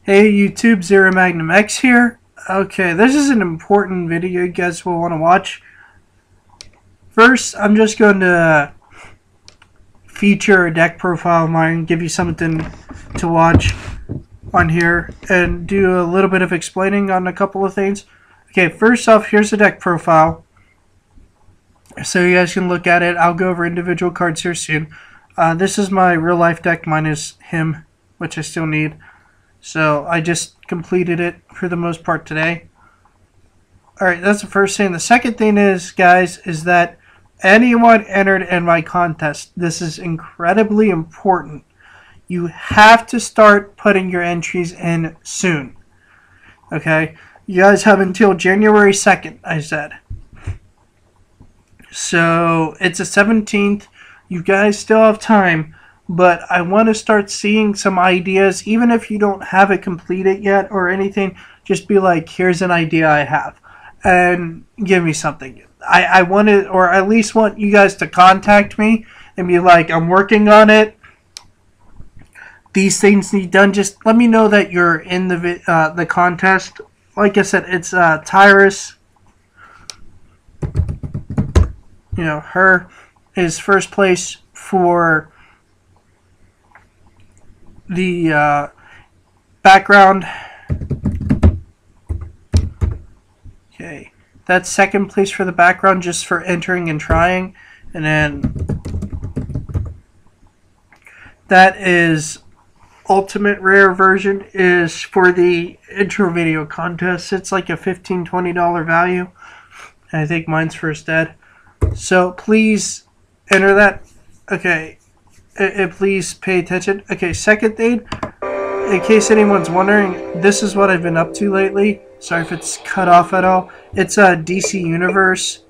Hey YouTube, ZeroMagnumX here. Okay, this is an important video you guys will want to watch. First, I'm just going to feature a deck profile of mine, give you something to watch on here, and do a little bit of explaining on a couple of things. Okay, first off, here's the deck profile, so you guys can look at it. I'll go over individual cards here soon. This is my real life deck minus him, which I still need. So I just completed it for the most part today. Alright, that's the first thing. The second thing is, guys, is that anyone entered in my contest. This is incredibly important. You have to start putting your entries in soon. Okay? You guys have until January 2nd, I said. So it's the 17th. You guys still have time. But I want to start seeing some ideas, even if you don't have it completed yet or anything. Just be like, here's an idea I have, and give me something. I want it, or at least want you guys to contact me and be like, I'm working on it. These things need done. Just let me know that you're in the contest. Like I said, it's Tyrus. You know, her is first place for the background. Okay, that's second place for the background, just for entering and trying. And then that is ultimate rare version is for the intro video contest. It's like a $15-20 value, and I think mine's first ed. So please enter that. Okay, please pay attention. Okay, second thing, in case anyone's wondering, this is what I've been up to lately. Sorry if it's cut off at all. It's a DC Universe.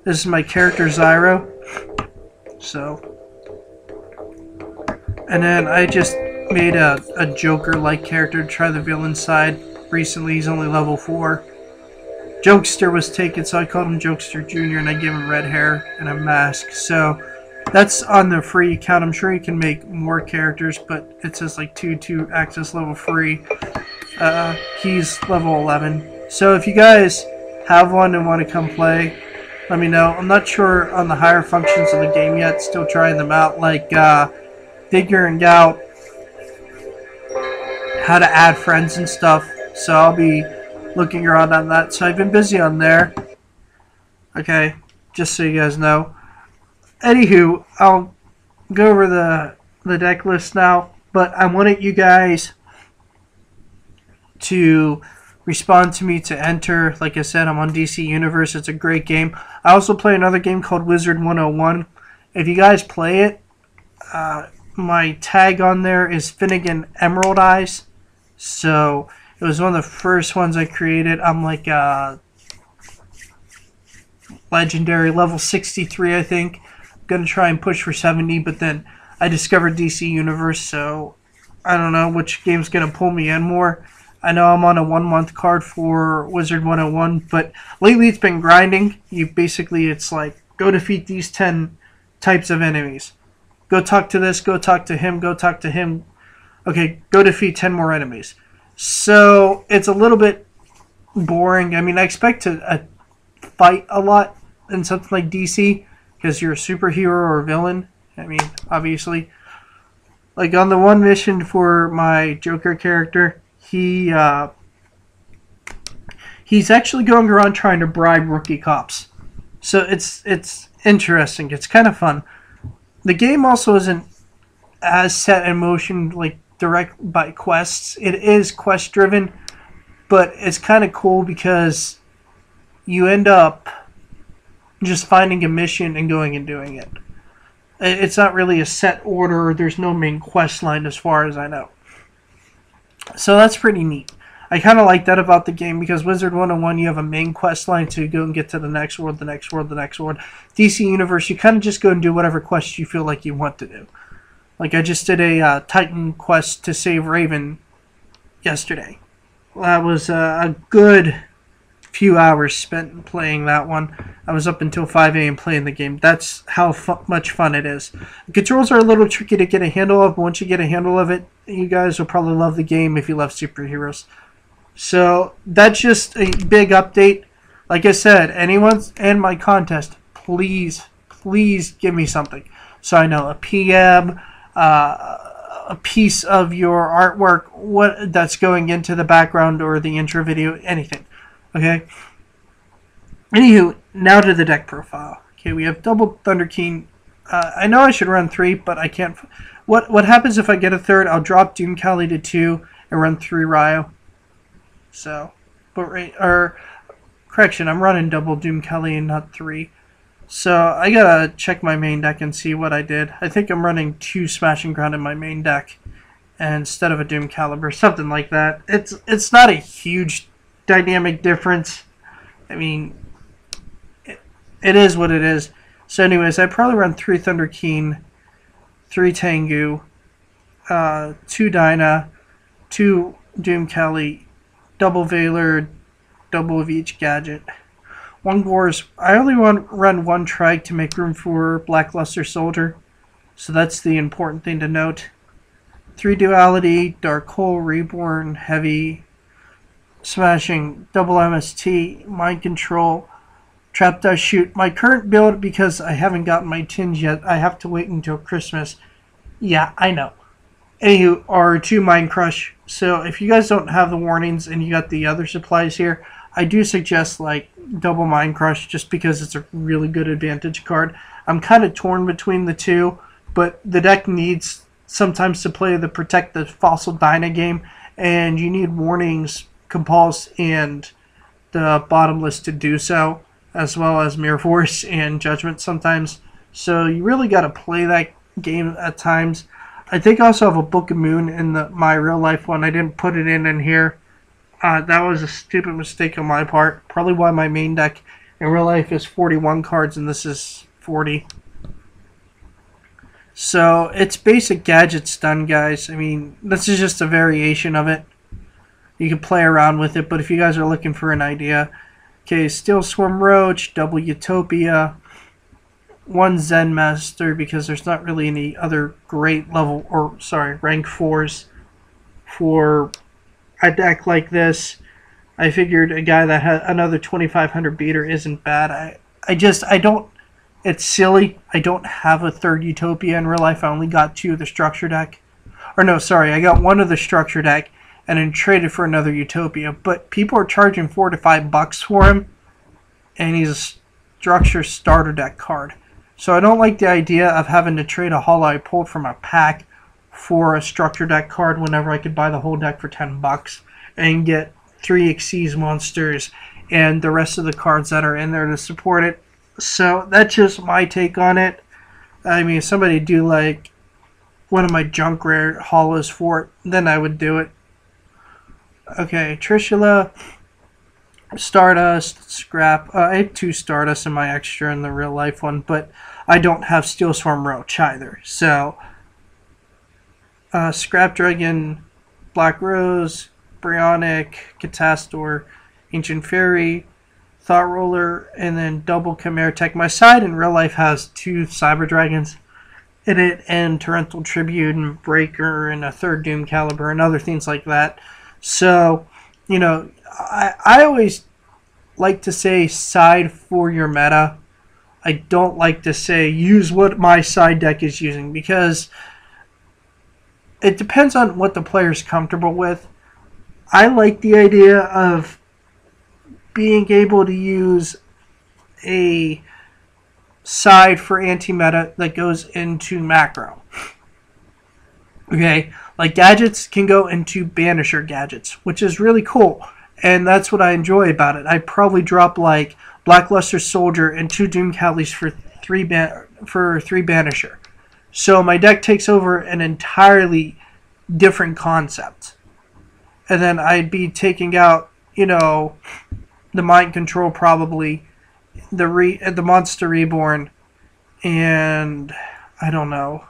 This is my character Zyro. So, and then I just made a Joker-like character to try the villain side. Recently, he's only level 4. Jokester was taken, so I called him Jokester Jr. and I gave him red hair and a mask. So that's on the free account. I'm sure you can make more characters, but it says like 2 access level free. He's level 11. So if you guys have one and want to come play, let me know. I'm not sure on the higher functions of the game yet. Still trying them out, like figuring out how to add friends and stuff. So I'll be looking around on that. So I've been busy on there. Okay, just so you guys know. Anywho, I'll go over the deck list now, but I wanted you guys to respond to me to enter. Like I said, I'm on DC Universe. It's a great game. I also play another game called Wizard101. If you guys play it, my tag on there is Finnegan Emerald Eyes. So it was one of the first ones I created. I'm like legendary level 63, I think. Gonna try and push for 70, but then I discovered DC Universe, so I don't know which game's gonna pull me in more. I know I'm on a 1-month card for Wizard101, but lately it's been grinding. It's like, go defeat these 10 types of enemies. Go talk to this, go talk to him, go talk to him. Okay, go defeat 10 more enemies. So it's a little bit boring. I mean, I expect to fight a lot in something like DC, because you're a superhero or a villain. I mean, obviously. Like on the one mission for my Joker character, he's actually going around trying to bribe rookie cops. So it's interesting. It's kind of fun. The game also isn't as set in motion, like direct by quests. It is quest driven, but it's kind of cool because you end up just finding a mission and going and doing it. It's not really a set order. There's no main quest line as far as I know. So that's pretty neat. I kind of like that about the game, because Wizard101, you have a main quest line to go and get to the next world, the next world, the next world. DC Universe, you kind of just go and do whatever quest you feel like you want to do. Like I just did a Titan quest to save Raven yesterday. That was a good few hours spent playing that one. I was up until 5 a.m. playing the game. That's how much fun it is. The controls are a little tricky to get a handle of, but once you get a handle of it, you guys will probably love the game if you love superheroes. So that's just a big update. Like I said, anyone in my contest, please give me something. So I know a PM, a piece of your artwork, what that's going into the background or the intro video, anything. Okay. Anywho, now to the deck profile. Okay, we have double Thunder King. I know I should run 3, but I can't. What happens if I get a third? I'll drop Doom Cali to 2 and run 3 Ryo. So, correction, I'm running double Doom Cali and not 3. So I gotta check my main deck and see what I did. I think I'm running 2 Smashing Ground in my main deck instead of a Doom Caliber, something like that. It's not a huge dynamic difference. I mean, it is what it is. So anyways, I probably run 3 Thunder King, 3 Tengu, 2 Dyna, 2 Doom Cali, double Valor, double of each gadget. 1 Gores. I only run 1 Trike to make room for Blackluster Soldier. So that's the important thing to note. 3 Duality, Dark Hole, Reborn, Heavy, Smashing, double MST, Mind Control, Trap Dust Shoot. My current build, because I haven't gotten my tins yet, I have to wait until Christmas. Yeah, I know. Anywho, are 2 Mind Crush. So if you guys don't have the warnings and you got the other supplies here, I do suggest like double Mind Crush just because it's a really good advantage card. I'm kind of torn between the 2, but the deck needs sometimes to play the Protect the Fossil Dyna game, and you need warnings, Compulse, and the Bottomless to do so, as well as Mirror Force and Judgment sometimes. So you really got to play that game at times. I think I also have a Book of Moon in my real life one. I didn't put it in here. That was a stupid mistake on my part. Probably why my main deck in real life is 41 cards and this is 40. So it's basic gadgets done, guys. I mean, this is just a variation of it. You can play around with it, but if you guys are looking for an idea. Okay, Steel Swarm Roach, double Utopia, 1 Zen Master, because there's not really any other great level, or sorry, rank 4s for a deck like this. I figured a guy that had another 2500 beater isn't bad. I don't, it's silly. I don't have a 3rd Utopia in real life. I only got 2 of the structure deck. Or no, sorry, I got 1 of the structure deck and then traded for another Utopia. But people are charging $4 to $5 for him, and he's a structure starter deck card. So I don't like the idea of having to trade a holo I pulled from a pack for a structure deck card whenever I could buy the whole deck for $10 and get 3 Xyz monsters and the rest of the cards that are in there to support it. So that's just my take on it. I mean, if somebody do like one of my junk rare holos for it, then I would do it. Okay, Trishula, Stardust, Scrap. I have 2 Stardust in my extra in the real life one, but I don't have Steel Swarm Roach either. So Scrap Dragon, Black Rose, Bryonic, Catastor, Ancient Fairy, Thought Roller, and then double Chimera Tech. My side in real life has 2 Cyber Dragons in it, and Torrential Tribute, and Breaker, and a 3rd Doom Caliber, and other things like that. So, you know, I always like to say side for your meta. I don't like to say use what my side deck is using, because it depends on what the player's comfortable with. I like the idea of being able to use a side for anti-meta that goes into macro. Okay, like gadgets can go into Banisher gadgets, which is really cool, and that's what I enjoy about it. I probably drop like Blackluster Soldier and 2 Doom Calis for 3 Banisher. So my deck takes over an entirely different concept. And then I'd be taking out, you know, the Mind Control probably, the Monster Reborn, and I don't know,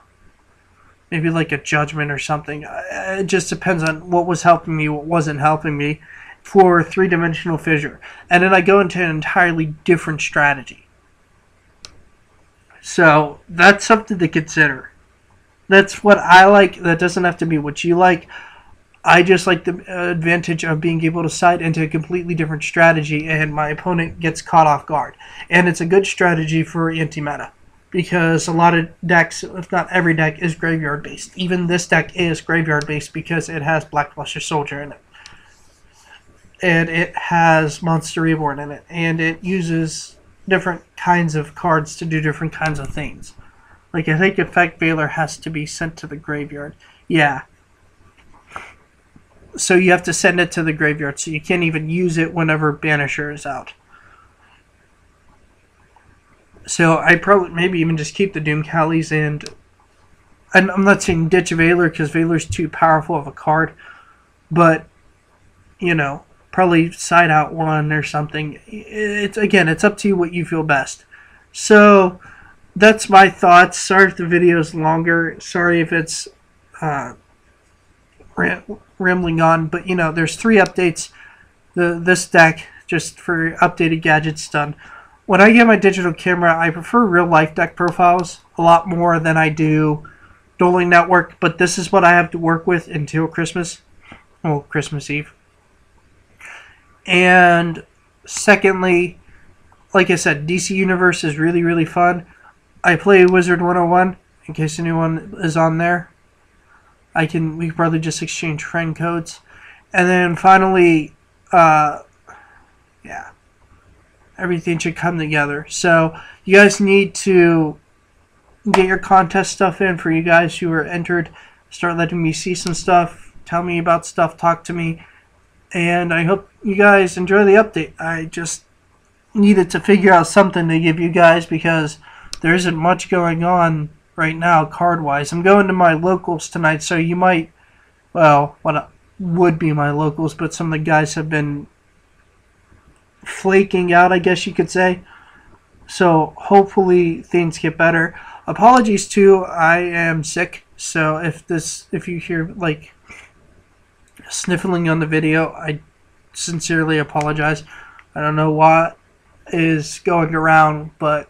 maybe like a Judgment or something. It just depends on what was helping me, what wasn't helping me. for three-dimensional fissure. And then I go into an entirely different strategy. So that's something to consider. That's what I like. That doesn't have to be what you like. I just like the advantage of being able to side into a completely different strategy and my opponent gets caught off guard. And it's a good strategy for anti-meta because a lot of decks, if not every deck, is graveyard based. Even this deck is graveyard based because it has Blackluster Soldier in it. And it has Monster Reborn in it. And it uses different kinds of cards to do different kinds of things. Like I think Effect Veiler has to be sent to the graveyard. Yeah. So you have to send it to the graveyard, so you can't even use it whenever Banisher is out. So I probably maybe even just keep the Doom Callies, and I'm not saying ditch Veiler because Veiler's too powerful of a card, but you know, probably side out one or something. It's up to you what you feel best. So that's my thoughts. Sorry if the video is longer. Sorry if it's rambling on, but you know, there's 3 updates. This deck, just for updated gadgets done. When I get my digital camera, I prefer real life deck profiles a lot more than I do Dueling Network, but this is what I have to work with until Christmas. Well, Christmas Eve. And secondly, like I said, DC Universe is really, really fun. I play Wizard101, in case anyone is on there. We can probably just exchange friend codes. And then finally, yeah, everything should come together. So you guys need to get your contest stuff in for you guys who are entered. Start letting me see some stuff. Tell me about stuff. Talk to me. And I hope you guys enjoy the update. I just needed to figure out something to give you guys because there isn't much going on right now card-wise. I'm going to my locals tonight, so you might, well, what would be my locals, but some of the guys have been flaking out, I guess you could say. So hopefully things get better. Apologies too, I am sick, so if you hear like sniffling on the video, I sincerely apologize. I don't know what is going around, but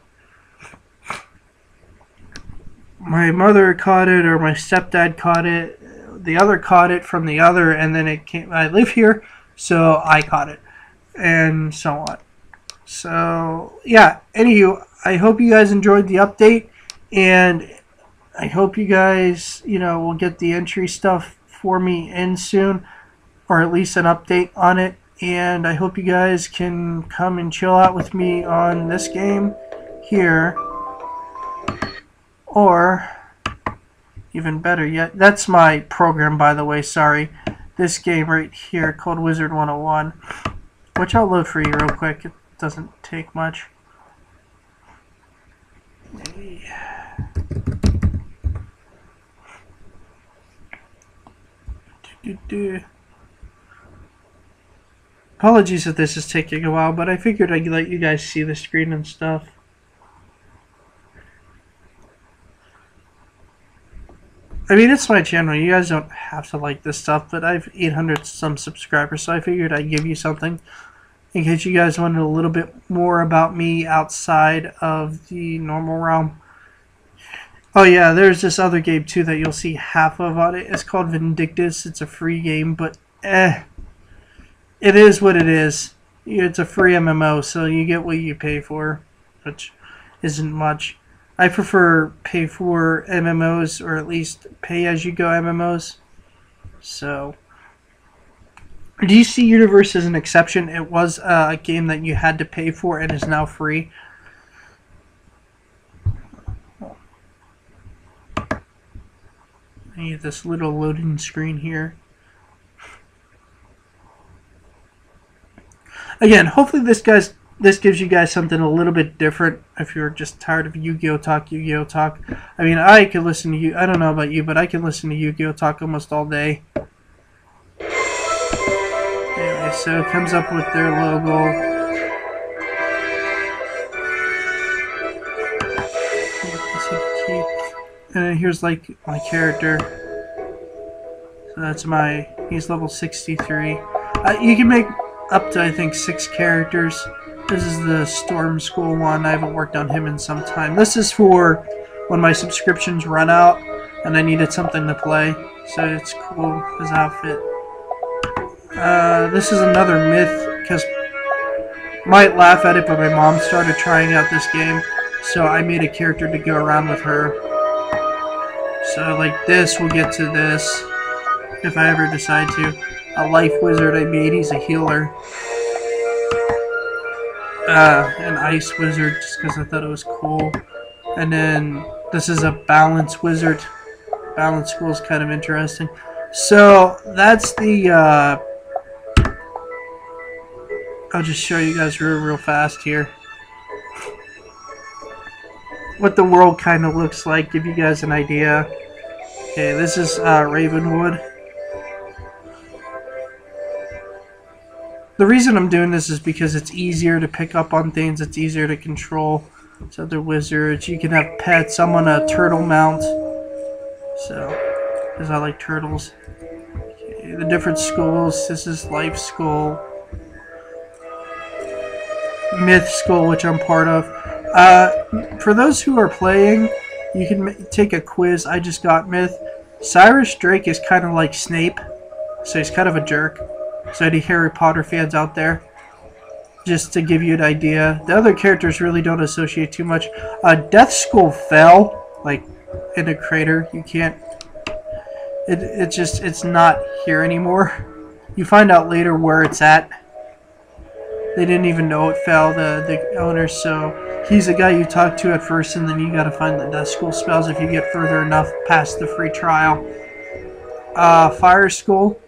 my mother caught it, or my stepdad caught it. The other caught it from the other, and then it came. I live here, so I caught it, and so on. So yeah. Anywho, I hope you guys enjoyed the update, and I hope you guys, will get the entry stuff for me in soon, or at least an update on it. And I hope you guys can come and chill out with me on this game here. Or, even better yet, that's my program, by the way, sorry. This game right here called Wizard101, which I'll load for you real quick. It doesn't take much. Apologies if this is taking a while, but I figured I'd let you guys see the screen and stuff. I mean, it's my channel. You guys don't have to like this stuff, but I've 800 some subscribers, so I figured I'd give you something in case you guys wanted a little bit more about me outside of the normal realm. Oh yeah, there's this other game too that you'll see half of on it. It's called Vindictus. It's a free game, but it is what it is. It's a free MMO, so you get what you pay for, which isn't much. I prefer pay for MMOs, or at least pay as you go MMOs. So DC Universe is an exception. It was a game that you had to pay for and is now free. I need this little loading screen here. Again, hopefully this gives you guys something a little bit different if you're just tired of Yu-Gi-Oh! Talk. I mean, I could listen to you. I don't know about you, but I can listen to Yu-Gi-Oh! Talk almost all day. Anyway, so it comes up with their logo. And here's like my character. So that's he's level 63. You can make up to I think 6 characters. This is the Storm School one. I haven't worked on him in some time. This is for when my subscriptions run out and I needed something to play. So it's cool, his outfit. This is another myth, because might laugh at it, but my mom started trying out this game, so I made a character to go around with her. So like this, we'll get to this if I ever decide to. A life wizard I made, he's a healer. An ice wizard, just because I thought it was cool. And then this is a balance wizard. Balance school is kind of interesting. So that's the I'll just show you guys real fast here what the world kind of looks like, give you guys an idea. Okay, this is Ravenwood. The reason I'm doing this is because it's easier to pick up on things, it's easier to control. So they're wizards, you can have pets. I'm on a turtle mount, so because I like turtles. Okay, the different schools, this is life school, myth school, which I'm part of. For those who are playing, you can take a quiz. I just got myth. Cyrus Drake is kind of like Snape, so he's kind of a jerk. So any Harry Potter fans out there, just to give you an idea. The other characters really don't associate too much. Death School fell, like, in a crater. You can't... It's not here anymore. You find out later where it's at. They didn't even know it fell, the owner, so he's the guy you talk to at first, and then you gotta find the Death School spells if you get further enough past the free trial. Fire School.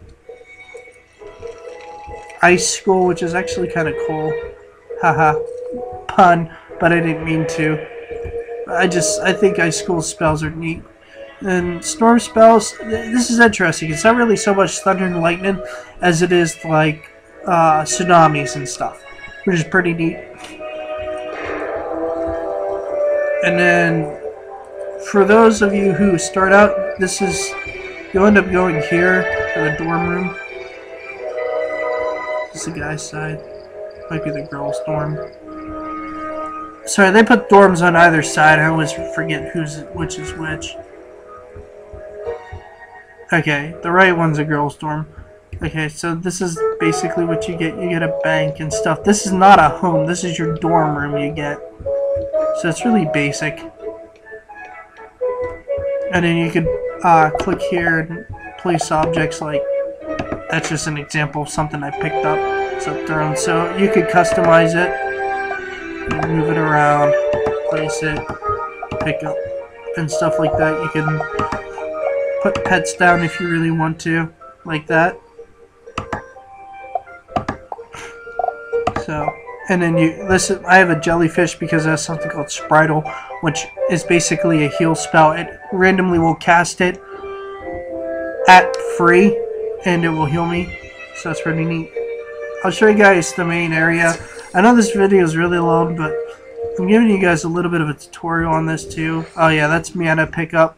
Ice School, which is actually kind of cool. Haha. Pun, but I didn't mean to. I think Ice School spells are neat. And Storm spells, this is interesting. It's not really so much thunder and lightning as it is like tsunamis and stuff, which is pretty neat. And then for those of you who start out, this is, you'll end up going here for the dorm room. This is the guy's side. Might be the girls' dorm. Sorry, they put dorms on either side. I always forget which is which. Okay, the right one's a girls' dorm. Okay, so this is basically what you get. You get a bank and stuff. This is not a home. This is your dorm room you get. So it's really basic. And then you could click here and place objects like... That's just an example of something I picked up. So thrown. So you could customize it. And move it around. Place it. Pick up. And stuff like that. You can put pets down if you really want to. Like that. So, and then you listen. I have a jellyfish because it has something called Spritle, which is basically a heal spell. It randomly will cast it at free, and it will heal me. So that's pretty neat. I'll show you guys the main area. I know this video is really long, but I'm giving you guys a little bit of a tutorial on this too. Oh yeah, that's mana pickup.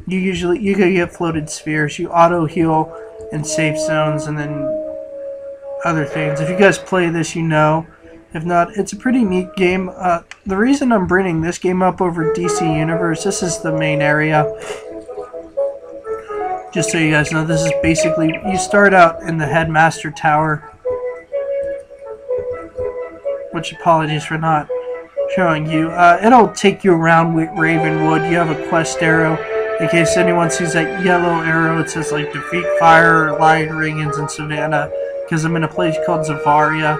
You can get floated spheres. You auto heal in safe zones, and then other things. If you guys play this, you know. If not, it's a pretty neat game. The reason I'm bringing this game up over DC Universe, this is the main area. Just so you guys know, this is basically, you start out in the Headmaster Tower. Which, apologies for not showing you. It'll take you around with Ravenwood. You have a quest arrow. In case anyone sees that yellow arrow, it says like defeat fire, lion ringings, and Savannah. Because I'm in a place called Zavaria.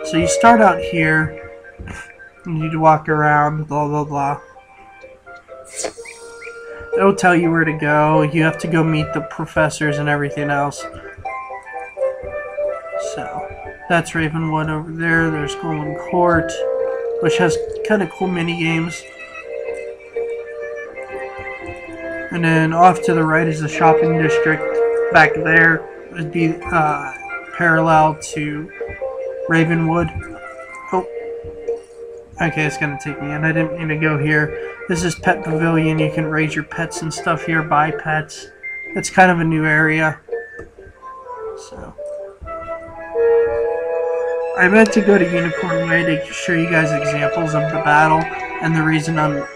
So you start out here. You need to walk around, blah blah blah. It'll tell you where to go. You have to go meet the professors and everything else. So, that's Ravenwood over there. There's Golden Court, which has kind of cool mini games. And then off to the right is the shopping district. Back there would be parallel to Ravenwood. Oh, okay, it's gonna take me in. I didn't mean to go here. This is Pet Pavilion. You can raise your pets and stuff here, buy pets. It's kind of a new area. So, I meant to go to Unicorn Way to show you guys examples of the battle and the reason I'm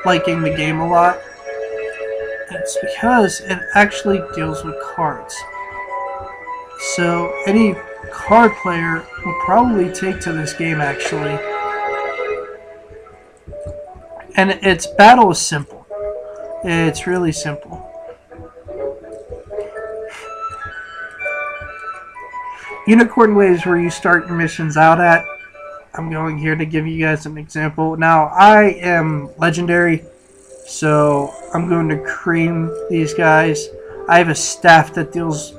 liking the game a lot. It's because it actually deals with cards. So any card player will probably take to this game actually. And its battle is simple. It's really simple. Unicorn Way is where you start your missions out at. I'm going here to give you guys an example. Now, I am legendary, so I'm going to cream these guys. I have a staff that deals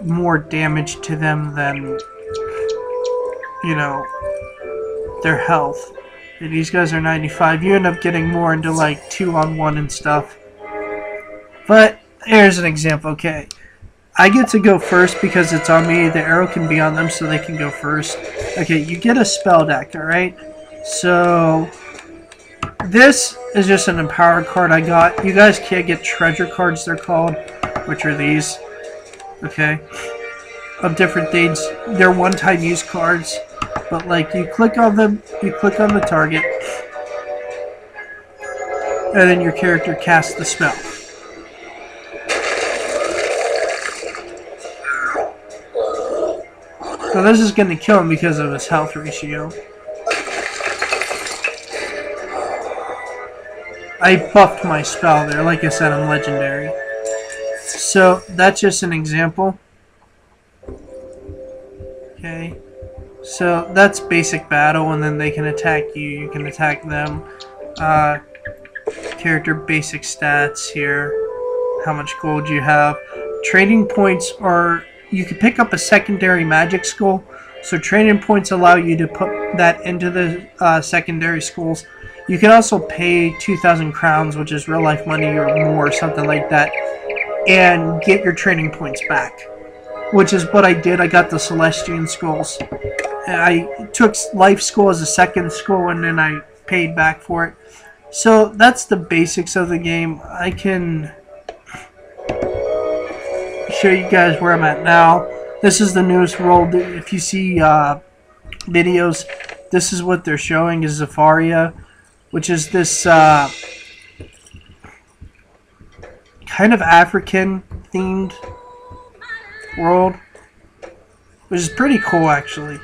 more damage to them than, you know, their health. And these guys are 95. You end up getting more into like 2-on-1 and stuff. But here's an example. Okay, I get to go first because it's on me. The arrow can be on them so they can go first. Okay, you get a spell deck, alright? So this is just an empowered card I got. You guys can't get treasure cards, they're called, which are these. Okay, of different things. They're one-time use cards, but like you click on them, you click on the target, and then your character casts the spell. So this is going to kill him because of his health ratio. I buffed my spell there. Like I said, I'm legendary. So that's just an example. Okay. So that's basic battle, and then they can attack you. You can attack them. Character basic stats here. How much gold you have. Trading points are... You can pick up a secondary magic skull, so training points allow you to put that into the secondary skulls. You can also pay 2,000 crowns, which is real life money or more, something like that, and get your training points back, which is what I did. I got the Celestian skulls. I took life skull as a second skull, and then I paid back for it. So that's the basics of the game. I can show you guys where I'm at now. This is the newest world. If you see videos, this is what they're showing is Zafaria, which is this kind of African themed world, which is pretty cool actually.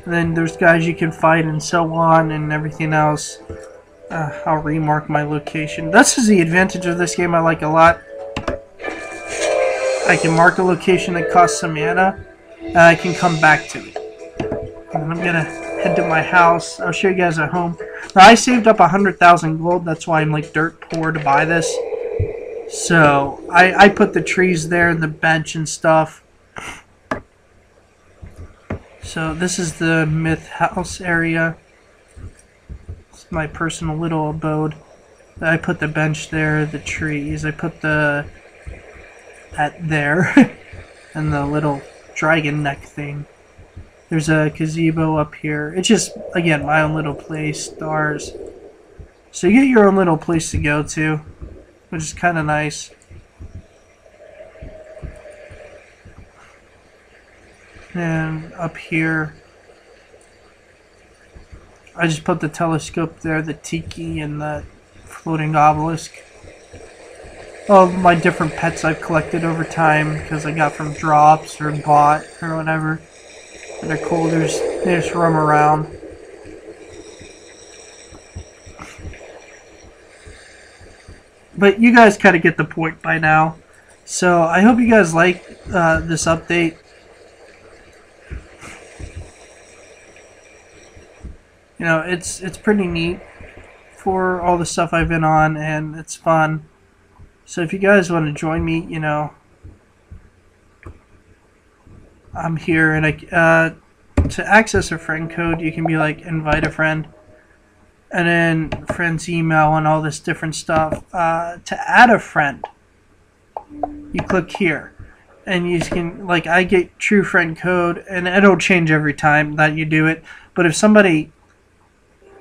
And then there's guys you can fight and so on and everything else. I'll remark my location. This is the advantage of this game I like a lot. I can mark a location that costs some mana, and I can come back to it. And I'm gonna head to my house. I'll show you guys at home. Now I saved up 100,000 gold. That's why I'm like dirt poor to buy this. So I put the trees there and the bench and stuff. So this is the myth house area. My personal little abode. I put the bench there, the trees. I put that there, and the little dragon neck thing. There's a gazebo up here. It's just, again, my own little place. Stars. So you get your own little place to go to, which is kind of nice. And up here, I just put the telescope there, the tiki, and the floating obelisk. All of my different pets I've collected over time because I got from drops or bought or whatever. And they're cool. They just roam around. But you guys kind of get the point by now. So I hope you guys like this update. You know, it's pretty neat for all the stuff I've been on, and it's fun. So if you guys want to join me, you know, I'm here. And to access a friend code, you can be like invite a friend, and then friend's email and all this different stuff. To add a friend, you click here, and you can, like, I get true friend code, and it'll change every time that you do it. But if somebody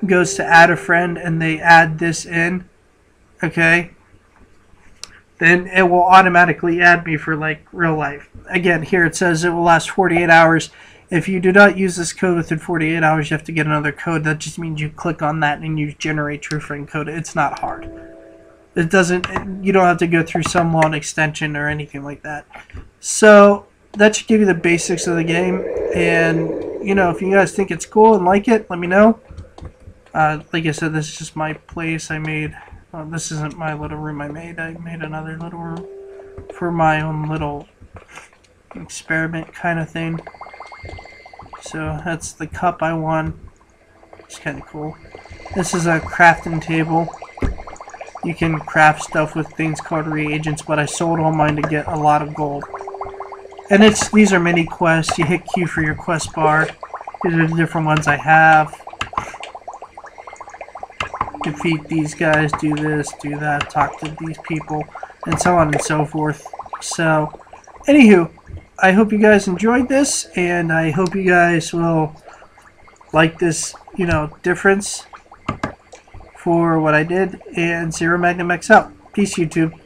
goes to add a friend and they add this in, okay, then it will automatically add me for like real life. Again, here it says it will last 48 hours. If you do not use this code within 48 hours, you have to get another code. That just means you click on that and you generate true friend code. It's not hard. It doesn't, you don't have to go through some long extension or anything like that. So that should give you the basics of the game. And, you know, if you guys think it's cool and like it, let me know. Like I said, this is just my place I made. This isn't my little room I made. I made another little room for my own little experiment kind of thing. So that's the cup I won. It's kind of cool. This is a crafting table. You can craft stuff with things called reagents, but I sold all mine to get a lot of gold. And these are mini quests. You hit Q for your quest bar. These are the different ones I have. Defeat these guys, do this, do that, talk to these people, and so on and so forth. So, anywho, I hope you guys enjoyed this, and I hope you guys will like this, you know, difference for what I did. And ZeroMagnumX out. Peace, YouTube.